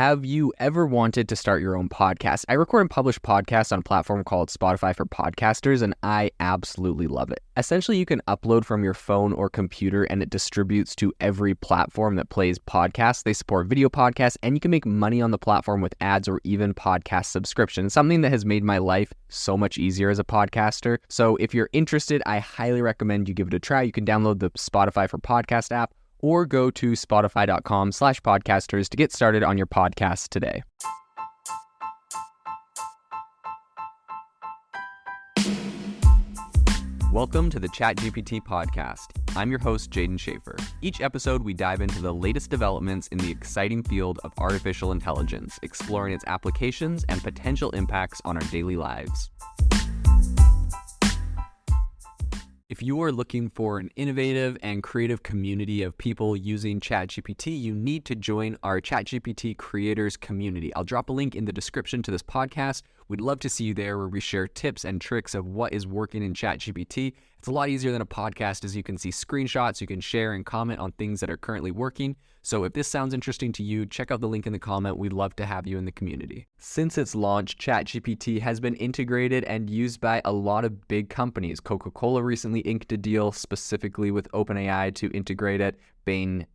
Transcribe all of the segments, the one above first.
Have you ever wanted to start your own podcast? I record and publish podcasts on a platform called Spotify for Podcasters, and I absolutely love it. Essentially, you can upload from your phone or computer, and it distributes to every platform that plays podcasts. They support video podcasts, and you can make money on the platform with ads or even podcast subscriptions, something that has made my life so much easier as a podcaster. So if you're interested, I highly recommend you give it a try. You can download the Spotify for Podcast app, or go to spotify.com/podcasters to get started on your podcast today. Welcome to the ChatGPT podcast. I'm your host, Jaden Schaefer. Each episode, we dive into the latest developments in the exciting field of artificial intelligence, exploring its applications and potential impacts on our daily lives. If you are looking for an innovative and creative community of people using ChatGPT, you need to join our ChatGPT creators community. I'll drop a link in the description to this podcast. We'd love to see you there, where we share tips and tricks of what is working in ChatGPT. It's a lot easier than a podcast, as you can see screenshots, you can share and comment on things that are currently working. So if this sounds interesting to you, check out the link in the comment. We'd love to have you in the community. Since its launch, ChatGPT has been integrated and used by a lot of big companies. Coca-Cola recently inked a deal specifically with OpenAI to integrate it. Bain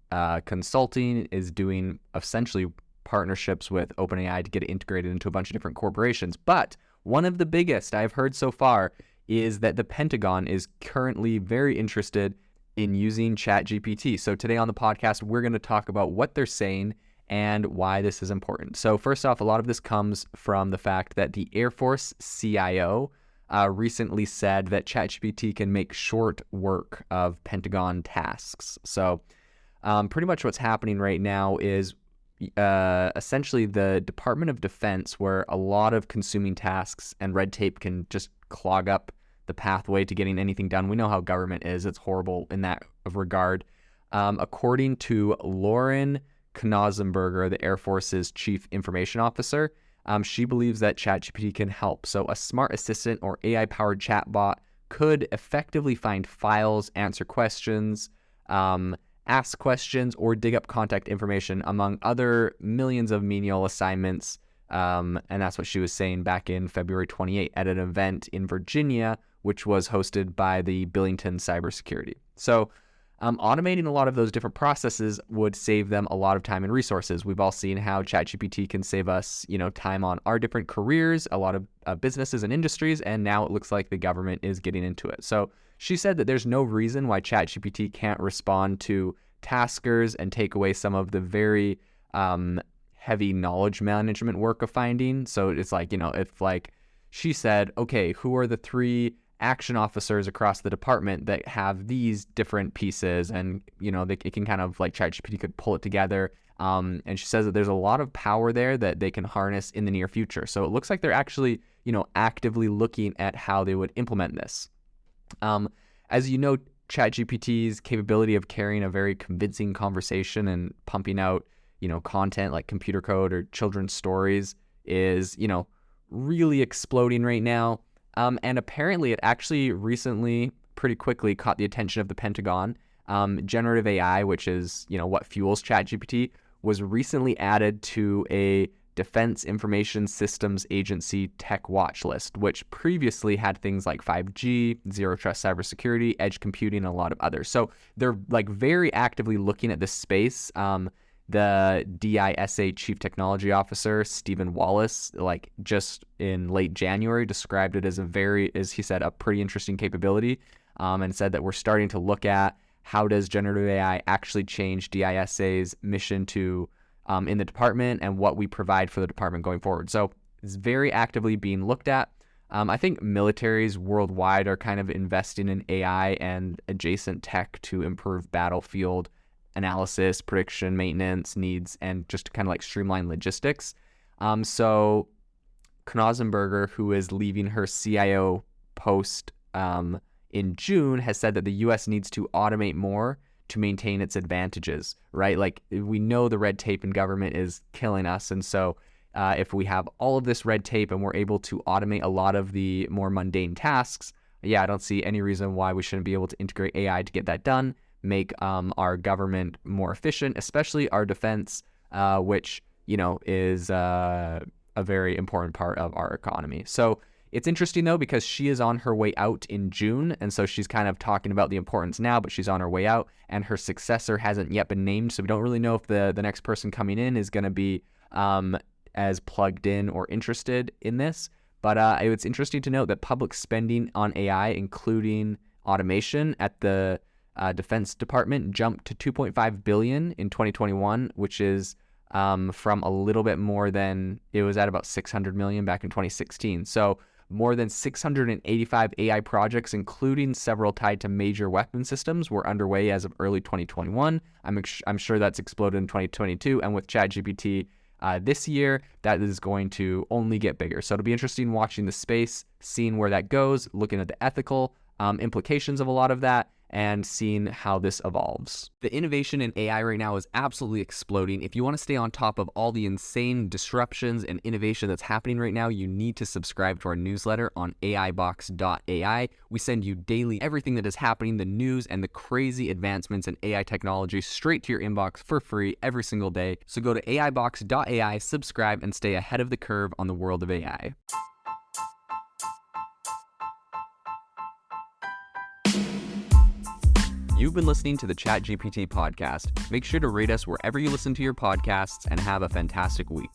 Consulting is doing essentially partnerships with OpenAI to get it integrated into a bunch of different corporations. But one of the biggest I've heard so far is that the Pentagon is currently very interested in using ChatGPT. So today on the podcast, we're going to talk about what they're saying and why this is important. So first off, a lot of this comes from the fact that the Air Force CIO recently said that ChatGPT can make short work of Pentagon tasks. So pretty much what's happening right now is essentially the Department of Defense, where a lot of consuming tasks and red tape can just clog up the pathway to getting anything done. We know how government is. It's horrible in that regard. According to Lauren Knausenberger, the Air Force's chief information officer, she believes that ChatGPT can help. So a smart assistant or AI-powered chatbot could effectively find files, answer questions, ask questions, or dig up contact information, among other millions of menial assignments. And that's what she was saying back in February 28 at an event in Virginia, which was hosted by the Billington Cybersecurity. So automating a lot of those different processes would save them a lot of time and resources. We've all seen how ChatGPT can save us, time on our different careers, a lot of businesses and industries, and now it looks like the government is getting into it. So she said that there's no reason why ChatGPT can't respond to taskers and take away some of the very heavy knowledge management work of finding. So it's like, if like she said, okay, who are the 3 action officers across the department that have these different pieces, and it can kind of like ChatGPT could pull it together. And she says that there's a lot of power there that they can harness in the near future. So it looks like they're actually, actively looking at how they would implement this. As you know, ChatGPT's capability of carrying a very convincing conversation and pumping out, content like computer code or children's stories is, really exploding right now. And apparently it actually recently, pretty quickly, caught the attention of the Pentagon. Generative AI, which is, what fuels ChatGPT, was recently added to a Defense Information Systems Agency tech watch list, which previously had things like 5G, zero trust cybersecurity, edge computing, and a lot of others. So they're like very actively looking at this space. The DISA Chief Technology Officer, Stephen Wallace, like just in late January, described it as as he said, a pretty interesting capability, and said that we're starting to look at how does generative AI actually change DISA's mission to in the department and what we provide for the department going forward. So it's very actively being looked at. I think militaries worldwide are kind of investing in AI and adjacent tech to improve battlefield analysis, prediction, maintenance needs, and just to kind of like streamline logistics. So Knausenberger, who is leaving her CIO post in June, has said that the U.S. needs to automate more to maintain its advantages, right? Like, we know the red tape in government is killing us. And so if we have all of this red tape and we're able to automate a lot of the more mundane tasks, I don't see any reason why we shouldn't be able to integrate AI to get that done, make our government more efficient, especially our defense, which is a very important part of our economy. So it's interesting, though, because she is on her way out in June. And so she's kind of talking about the importance now, but she's on her way out, and her successor hasn't yet been named. So we don't really know if the next person coming in is going to be as plugged in or interested in this. But it's interesting to note that public spending on AI, including automation at the Defense Department, jumped to $2.5 billion in 2021, which is from a little bit more than, it was at about 600 million back in 2016. So more than 685 AI projects, including several tied to major weapon systems, were underway as of early 2021. I'm sure that's exploded in 2022, and with ChatGPT this year, that is going to only get bigger. So it'll be interesting watching the space, seeing where that goes, looking at the ethical implications of a lot of that, and seeing how this evolves. The innovation in AI right now is absolutely exploding. If you want to stay on top of all the insane disruptions and innovation that's happening right now, you need to subscribe to our newsletter on AIBox.ai. We send you daily everything that is happening, the news and the crazy advancements in AI technology straight to your inbox for free every single day. So go to AIBox.ai, subscribe, and stay ahead of the curve on the world of AI. You've been listening to the ChatGPT podcast. Make sure to rate us wherever you listen to your podcasts, and have a fantastic week.